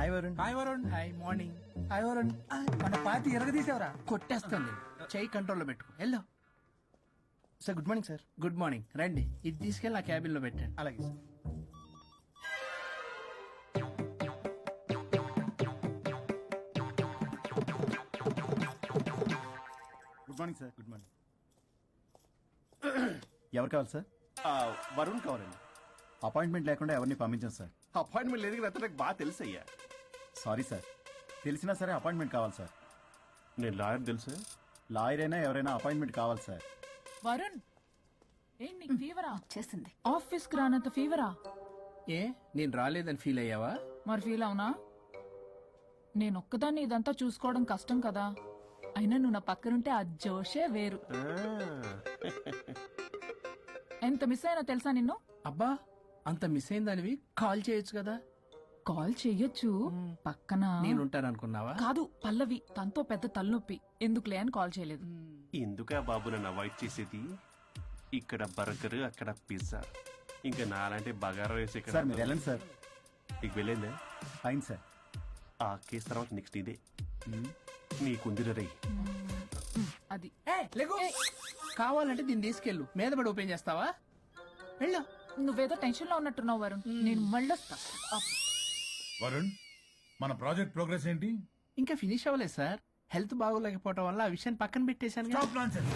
Hi Varun. Hi Varun. Hi morning. Hi Varun. మన party ఎరగదీసావరా? కొట్టేస్తుంది. చెయ్యి కంట్రోల్లో పెట్టుకో. వెళ్ళు. Sir good morning sir. Good morning. రండి, ఇది తీసుకెళ్ళి నా క్యాబిన్ లో పెట్టండి. అలాగే sir. Good morning sir. Good morning. ఎవరు కావాలి సార్? వరుణ్ కావాలండి. అపాయింట్మెంట్ లేకుండా ఎవరిని పంపించాం సార్. అపాయింట్మెంట్ లేదు కదా, నాకు బాగా తెలుసు అయ్యా. సారీ సార్, తెలిసినా సరే అపాయింట్మెంట్ కావాలి సార్. నేను లాయర్ తెలుసు. లాయర్ అయినా ఎవరైనా అపాయింట్మెంట్ కావాలి సార్. వరుణ్, ఏంటి నీకు ఫీవరా? చేసింది. ఆఫీస్ కి రానంత ఫీవరా? ఏ, నేను రాలేదని ఫీల్ అయ్యావా? మరి ఫీల్ అవునా? నేనొక్కదాన్ని ఇదంతా చూసుకోవడం కష్టం కదా. అయినా నువ్వు నా పక్కనుంటే ఆ జోషే వేరు. ఎంత మిస్ అయినా తెలుసా నిన్ను? అబ్బా, అంత మిస్ అయిందానివి కాల్ చేయొచ్చు కదా. కాల్ చెయ్యొచ్చు, పక్కన నేనుంటాను అనుకున్నావా? కాదు, పల్లవి తనతో పెద్ద తలనొప్పి, ఎందుకులే అని కాల్ చేయలేదు. ఎందుకా బాబు నన్ను అవాయిడ్ చేసేది? ఇక్కడ బర్గర్, అక్కడ పిజ్జా, ఇంకా నాలంటే బగారా రైస్ ఇక్కడ. సార్ మీరు వెళ్ళండి సార్. నీకు వెళ్ళిందా? Fine sir. ఆ కేసు తర్వాత నెక్స్ట్ ఇదే నీకుందిర రై. అది కావాలంటే దీన్ని తీసుకెళ్ళు, మీద పడి ఓపెన్ చేస్తావా? వెళ్ళు. నువ్వేదో టెన్షన్ లో ఉన్నట్టున్నావు వరుణ్. నేను మళ్ళొస్తా. వరుణ్, మన ప్రాజెక్ట్ ప్రోగ్రెస్ ఏంటి? ఇంకా ఫినిష్ అవ్వలేదు సార్. హెల్త్ బాగోలేకపోవడం వల్ల ఆ విషయాన్ని పక్కన పెట్టేశాను. Stop nonsense.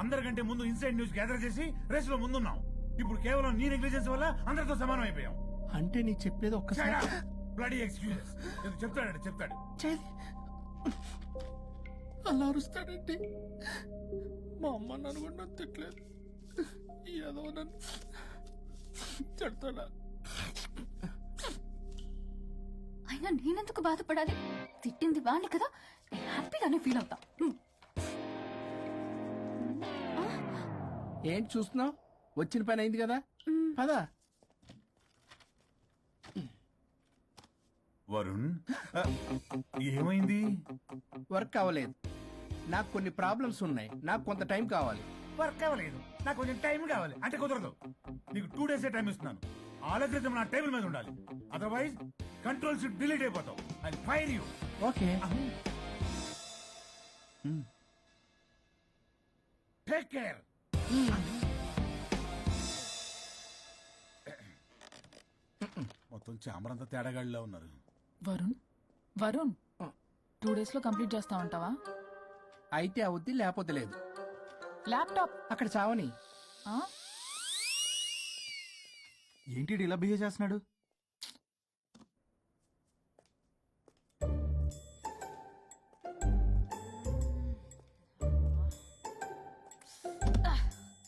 అందరికంటే ముందు ఇన్సైడ్ న్యూస్ గ్యాదర్ చేసి రేస్ లో ముందున్నాం. ఇప్పుడు కేవలం నీ నెగ్లిజెన్స్ వల్ల అందరితో సమానం అయిపోయాం. అంటే నీకు చెప్పేది ఒక్కసారి బ్లడీ ఎక్స్క్యూజెస్. చెప్తాడు. అలా అరుస్తాడండి. మా అమ్మ నన్ను కూడా నన్ను తిట్టలేదు, ఏదో నన్ను తిడతాడా? అయినా నేనెందుకు బాధపడాలి? తిట్టింది వాణ్ణి కదా, నేను హ్యాపీగానే ఫీల్ అవుతా. ఏంటి చూస్తున్నావు? వచ్చిన పని అయింది కదా, పదా. వరుణ్, ఏమైంది? వర్క్ అవ్వలేదు. నాకు కొన్ని ప్రాబ్లమ్స్ ఉన్నాయి, నాకు కొంత టైం కావాలి. వర్క్ అవ్వలేదు, నాకు కొంచెం టైం కావాలి అంటే కుదరదు. నీకు 2 days టైం ఇస్తున్నాను. ఆలోచించడం నా టేబుల్ మీద ఉండాలి. అదర్వైజ్ కంట్రోల్ షిప్ డిలీట్ అయిపోతావు. I fire you. Okay. Take care. మొత్తం చామరంతా తేడాగాడిలా ఉన్నారు. వరుణ్ 2 days లో కంప్లీట్ చేస్తా ఉంటావా? అయితే అవుద్ది, లేకపోతే లేదు. ల్యాప్టాప్ అక్కడ చావని. ఆ? ఏంటి ఇలా బిహేవ్ చేస్తున్నాడు?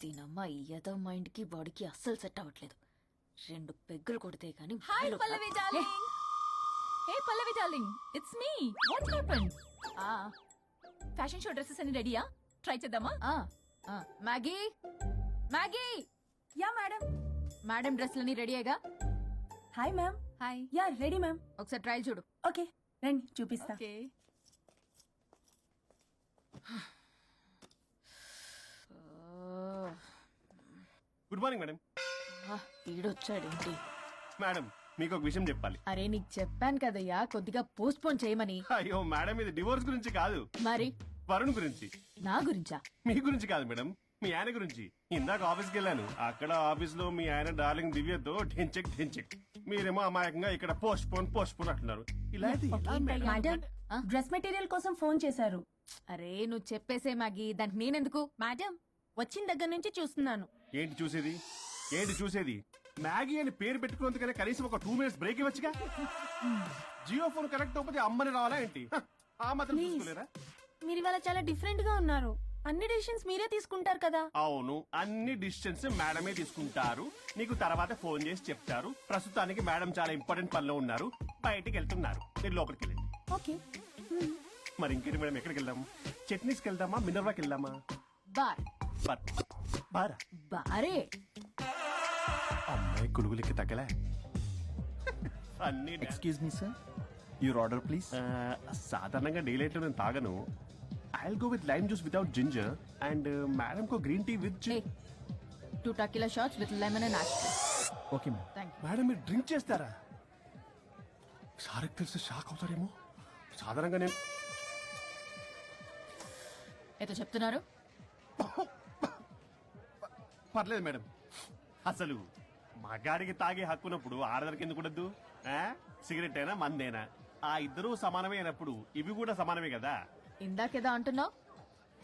దీనమ్మ ఏదో మైండ్ కి బాడీకి అస్సలు సెట్ అవ్వట్లేదు. 2 పెగ్గులు కొడితే గానీ. Hi Pallavi darling. Hey Pallavi darling, it's me. What happened? Fashion show dresses అన్ని రెడీయా? ట్రై చేద్దామా? Maggie, Maggie. Yeah madam. Madam డ్రెస్లన్నీ రెడీయేగా? Hi ma'am. Hi. Yeah ready ma'am. ఒకసారి ట్రయల్ చూడు. ఓకే రండి చూపిస్తా. Good morning madam. వీడొచ్చాడేంటి? మేడం, మీకు ఒక విషయం చెప్పాలి. అరే నీకు చెప్పాను కదయ్యా కొద్దిగా పోస్ట్ పోన్ చేయమని. అయ్యో మేడం, ఇది డివోర్స్ గురించి కాదు, మరి వరుణ్ గురించి. నా గురించా? మీ గురించి కాదు మేడం, మీ ఆయన గురించి. ఇందాక ఆఫీస్కి వెళ్ళాను. అక్కడ ఆఫీస్ లో మీ ఆయన డార్లింగ్ దివ్యతో ఢెంచెక్. మీరేమో అమాయకంగా ఇక్కడ పోస్ట్ పోన్ అంటున్నారు. ఇలాంటి మేడం డ్రెస్ మెటీరియల్ కోసం ఫోన్ చేశారు. అరే నువ్వు చెప్పేసే మ్యాగీ, దానికి నేనెందుకు? మేడం వచ్చిన దగ్గర నుంచి చూస్తున్నాను. ఏంటి చూసేది? మ్యాగీ అని పేరు పెట్టుకున్నందుకనే కనీసం ఒక 2 minutes బ్రేక్ ఇవ్వచ్చుగా. జియో ఫోన్ కనెక్ట్ అవ్వకపోతే అమ్మని రావాలా ఏంటి? ఆ మాత్రం చూసుకోలేరా? మీరు ఇవాళ చాలా డిఫరెంట్ గా ఉన్నారు. అన్ని డిసిషన్స్ మీరే తీసుకుంటారు కదా. అవును, అన్ని డిసిషన్స్ మేడమే తీసుకుంటారు. నీకు తర్వాత ఫోన్ చేసి చెప్తారు. ప్రస్తుతానికి మేడం చాలా ఇంపార్టెంట్ పనిలో ఉన్నారు, బయటికి వెళ్తున్నారు. మీరు లోపలికి వెళ్ళండి. ఓకే. మరి ఇంకేంటి మేడం, ఎక్కడికి వెళ్దాము? చట్నీస్కి వెళ్దామా, మినర్వాకి వెళ్దామా? బారా బారే. అమ్మాయి గులుగులకి తగ్గలే. అన్ని excuse me sir, your order please. సాధారణంగా డే లైట్ లో నేను తాగను. I'll go with lime juice without ginger and madam కో green tea with 2 tequila shots with lemon and ash. Okay ma'am. Thank you. Madam, మీరు drink చేస్తారా? సార్కి తెలిస్తే shock అవుతారేమో. సాధారణంగా నేను ఏదో చెప్తున్నారు. పర్లేదు మేడం. అసలు మగాడికి తాగే హక్కున్నప్పుడు ఆడదానికి ఎందుకు ఉండద్దు? సిగరెట్ అయినా మందేనా ఆ ఇద్దరూ సమానమే అయినప్పుడు ఇవి కూడా సమానమే కదా. ఇందాకేదో అంటున్నావు,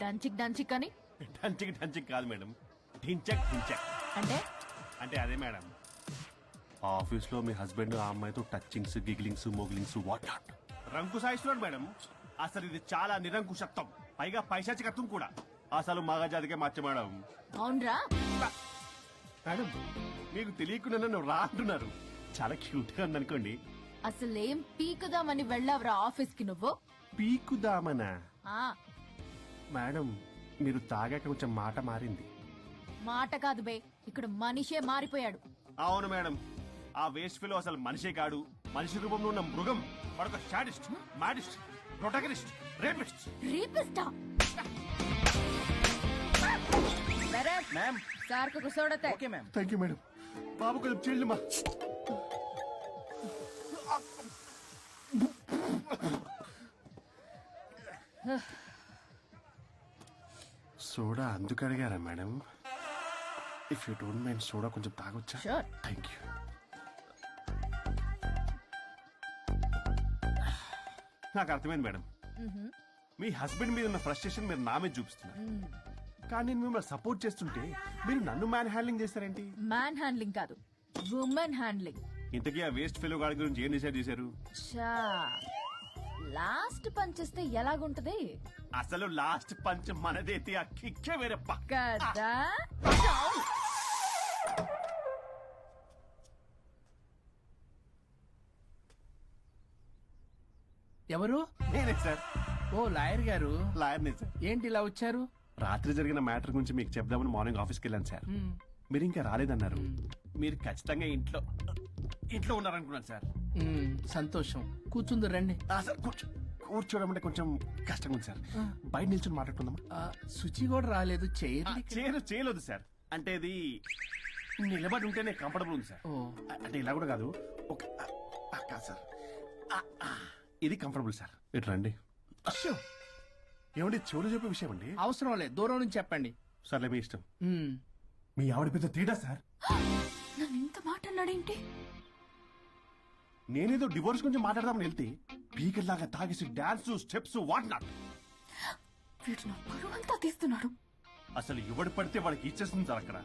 డంచిక్ డంచిక్ అని. డంచిక్ డంచిక్ కాదు మేడం, ఢించక్ ఢించక్. అంటే అంటే అదే మేడం, ఆఫీస్ లో మీ హస్బెండ్ ఆ అమ్మాయితో టచింగ్స్ గిగ్లింగ్స్ మోగ్లింగ్స్ వాట్ నాట్ రంకు సాయిస్తున్నాడు మేడం. అసలు ఇది చాలా నిరంకుశత్వం, పైగా పైశాచికత్వం కూడా. అసలు మగజాతికే మచ్చ మేడం. అవునరా? మేడం మీకు తెలియకుండా నన్ను రా అంటున్నారు. చాలా క్యూట్ గా ఉందనుకోండి. అసలేం పీకుదామని వెళ్ళావురా ఆఫీస్ కి నువ్వు? పీకుదామనా? ఆ మేడం మీరు తాగాక కొంచెం మాట మారింది. మాట కాదు బే, ఇక్కడ మనిషే మారిపోయాడు. అవును మేడం, ఆ వేస్ట్ ఫెలో అసలు మనిషే కాడు, మనిషి రూపంలో ఉన్న మృగం. వాడొక షాడిస్ట్, మాడిస్ట్, ప్రొటగనిస్ట్, రేపిస్ట్. రీపిస్టా? మ్యామ్. సార్ కు కూర్చోడతే. Okay ma'am. Thank you madam. బాబు కొంచెం చెల్లిమా. సోడా అందుకు అడిగారా madam? If you don't mind soda కొంచెం తాగొచ్చా? Sure. Thank you. నాకు అర్థమైంది మేడం, మీ హస్బెండ్ మీద ఉన్న ఫ్రస్ట్రేషన్ మీరు నా మీద చూపిస్తున్నారు. కానీ నేను మిమ్మల్ని సపోర్ట్ చేస్తుంటే మీరు నన్ను మ్యాన్ హ్యాండ్లింగ్ చేస్తారేంటి? మ్యాన్ హ్యాండ్లింగ్ కాదు, ఉమెన్ హ్యాండ్లింగ్. ఇంతకీ ఆ వేస్ట్ ఫెలో గాడి గురించి ఏం డిసైడ్ చేశారు? చా లాస్ట్ పంచేస్తే ఎలాగుంటది అసలు లాస్ట్ పంచ్ మనదైతే ఆ కిక్కే వేరే పక్క. కదా? ఎవరు? నేనే సార్, ఓ లాయర్ గారు. లాయర్నే సార్. ఏంటి ఇలా వచ్చారు? రాత్రి జరిగిన మ్యాటర్ గురించి మీకు చెప్దామని మార్నింగ్ ఆఫీస్కి వెళ్ళాను సార్. మీరు ఇంకా రాలేదన్నారు. మీరు ఖచ్చితంగా ఇంట్లో ఉన్నారనుకున్నాను సార్. సంతోషం. కూర్చుంది రండి. సార్ కూర్చోవడం అంటే కొంచెం కష్టంగా ఉంది సార్. బయట నిల్చొని మాట్లాడుకుందామా? శుచి కూడా రాలేదు. చేయలేదు సార్. అంటే ఇది నిలబడి ఉంటేనే కంఫర్టబుల్ ఉంది సార్. ఓ అంటే ఇలా కూడా కాదు. ఒక కాదు సార్, ఇది కంఫర్టబుల్ సార్. ఇటు రండి. ఏమండి చెవులు చెప్పే విషయం అండి. అవసరం లేదు, దూరం నుంచి చెప్పండి. సర్లే మీ ఇష్టం. ఉమ్. మీ ఆవిడ పెద్ద తేడా సార్. నన్ను ఇంత మాట అన్నాడేంటి? నేనేదో డివోర్స్ గురించి మాట్లాడదామని వెళ్తే పీకర్ లాగా తాగేసి డాన్స్ స్టెప్స్ వాట్ నాట్. వీడు నా పరువంతా తీస్తున్నాడు. అసలు ఎవడు పడితే వాడికి ఇచ్చేస్తుంది సార్. అక్కడ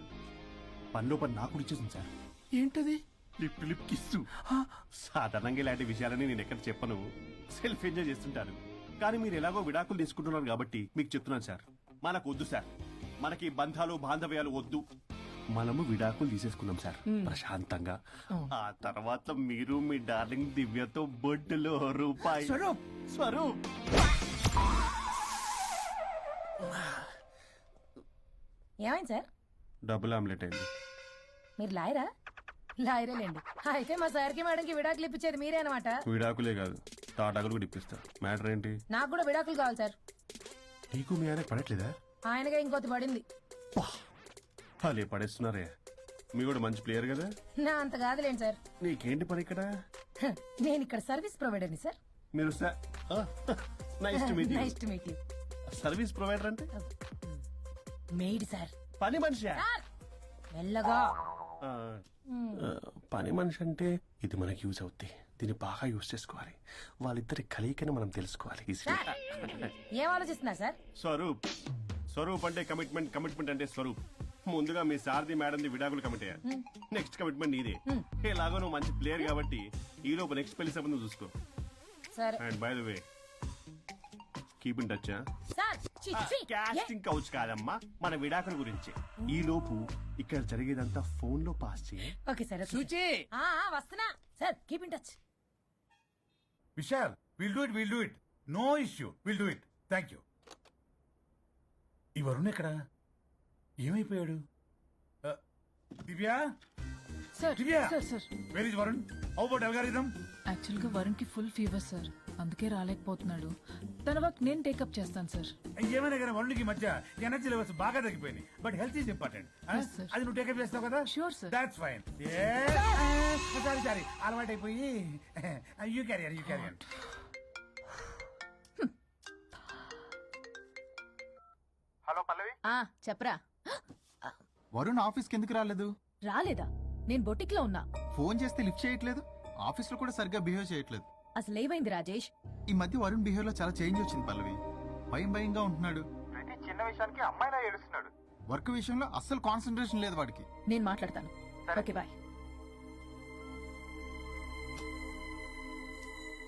పనిలో పని నాకు ఇచ్చేసింది సార్. ఏంటది? Lip kiss. సాధారణంగా ఇలాంటి విషయాలని నేను ఎక్కడ చెప్పను, సెల్ఫ్ ఎంజాయ్ చేస్తుంటాను. కానీ మీరు ఎలాగో విడాకులు తీసుకుంటున్నారు కాబట్టి మీకు చెప్తున్నాను సార్, మనకు వద్దు సార్. మనకి బంధాలు బాంధవ్యాలు వద్దు. మనము విడాకులు తీసేసుకున్నాం సార్ ప్రశాంతంగా. ఆ తర్వాత మీరు మీ డార్లింగ్ దివ్యతో బొడ్డులో రూపాయి. స్వరూప్ ఏమైంది సార్? డబుల్ ఆమ్లెట్ అయింది. మీరు లాయరా? లాయరేలేండి. అయితే మా సార్కి మేడంకి విడాకులు ఇప్పించేది మీరే అనమాట. విడాకులే కాదు, తాటాకులు కూడా ఇప్పిస్తా. మ్యాటర్ ఏంటి? నాకు కూడా విడాకులు కావాలి సార్. నీకు మీ ఆయన పడట్లేదా? ఆయనగా ఇంకోటి పడింది. అలే పడేస్తున్నారే. మీ కూడా మంచి ప్లేయర్ కదా. నా అంత కాదులేండి సార్. నీకేంటి పని ఇక్కడ? నేను ఇక్కడ సర్వీస్ ప్రొవైడర్ని సార్. మీరు nice to meet you. Nice to meet you. Service provider అంటే మెయిడ్ సార్. పని మనిషి. మెల్లగా. పని మనిషి అంటే ఇది మనకి యూజ్ అవుద్ది. దీన్ని బాగా యూజ్ చేసుకోవాలి. వాళ్ళిద్దరి కలయికని మనం తెలుసుకోవాలి. ఏం ఆలోచిస్తున్నారు సార్? స్వరూప్ అంటే కమిట్మెంట్, కమిట్మెంట్ అంటే స్వరూప్. ముందుగా మీ సారథి మేడంది విడాకులు కమిట్ అయ్యారు. నెక్స్ట్ కమిట్మెంట్ నీదే. ఎలాగో నువ్వు మంచి ప్లేయర్ కాబట్టి ఈ లోపు నెక్స్ట్ పెళ్లి సంబంధం చూసుకో. సరే. And by the way keep in touch. Sir casting couch కాదమ్మా, మన విడాకుల గురించి. ఈ లోపు ఇక్కడ జరిగేదంతా ఫోన్ లో పాస్ చేయి. Okay sir. శుచి. వస్తున్నా sir. Keep in touch. Vishal, will do it. No issue, will do it. Thank you. ఈ వరుణ్ ఎక్కడ? ఏమైపోయాడు? Divya, sir Divya, sir sir where is Varun? How about algorithm? Actual గా వరుణ్ కి ఫుల్ ఫీవర్ సార్, అందుకే రాలేకపోతున్నాడు. తన వర్క్ నేను టేకప్ చేస్తాను సార్. ఏమైనా కానీ వరుణ్కి ఈ మధ్య ఎనర్జీ లెవెల్స్ బాగా తగ్గిపోయినాయి. But health is important. Yes, sir. అది నువ్వు టేకప్ చేస్తావు కదా? Sure, sir. That's fine. Sorry అలవాటు అయిపోయి యూ క్యారియర్ హలో పల్లవి ఆ చెప్పరా. వరుణ్ ఆఫీస్కి ఎందుకు రాలేదు? రాలేదా? నేను బొటిక్ లో ఉన్నా. ఫోన్ చేస్తే లిఫ్ట్ చేయట్లేదు, ఆఫీస్ లో కూడా సరిగ్గా బిహేవ్ చేయట్లేదు. అసలు ఏమైంది రాజేష్? ఈ మధ్య వరుణ్ బిహేవ్ లో చాలా చేంజ్ వచ్చింది పల్లవి. భయంగా ఉంటున్నాడు. ప్రతి చిన్న విషయానికి అమ్మాయిలా ఏడుస్తున్నాడు. వర్క్ విషయంలో అస్సలు కాన్సన్ట్రేషన్ లేదు వాడికి. నేను మాట్లాడతాను. Okay bye.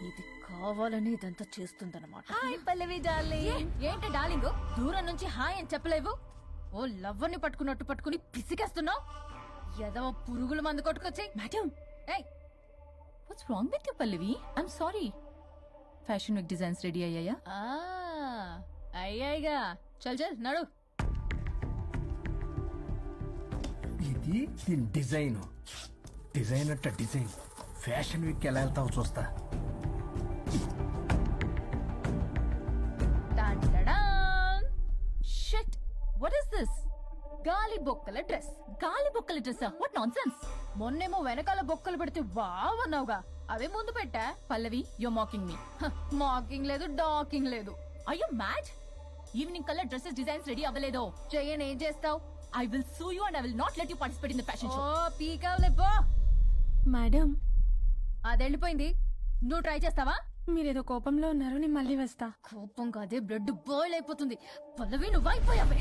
ఇది కావాలని ఇదంతా చేస్తుందన్నమాట. Hi Pallavi darling. ఏంటి డార్లింగ్ దూరం నుంచి హాయ్ అని చెప్పలేవు? ఓ లవ్వర్ని పట్టుకున్నట్టు పట్టుకుని పిసికేస్తున్నావు. ఏదో పురుగుల మందు కొట్టుకొచ్చాయి. మేడం ఏయ్ what's wrong with you Pallavi? I'm sorry. Fashion week designs ready అయ్యాయా? అయ్యాయిగా. చల్ చల్ నడు. ఇది దీని డిజైన్ అట్ట డిజైన్. ఫ్యాషన్ వీక్ ఎలా వెళ్తావు చూస్తా. Shit what is this? గాలి బొక్కల డ్రెస్. గాలి బొక్కల డ్రెస్? What nonsense. మొన్నేమో వెనకాల బొక్కలు పెడితే వావ్ అన్నావుగా, అవే ముందు పెట్టా. Pallavi you mocking me. Mocking లేదు, డాకింగ్ లేదు. Are you mad? ఈవినింగ్ కల్లా డ్రెస్సెస్ డిజైన్స్ రెడీ అవ్వలేదో చెయ్యని ఏం చేస్తావు? I will sue you and I will not let you participate in the fashion show. ఓ పీకావులే పో. మేడం అది వెళ్ళిపోయింది. నువ్వు ట్రై చేస్తావా? మీరేదో కోపంలో ఉన్నారు, నేను మళ్ళీ వస్తా. కోపం కాదే బ్లడ్ బాయిల్ అయిపోతుంది. పల్లవి నువ్వు అయిపోయావే.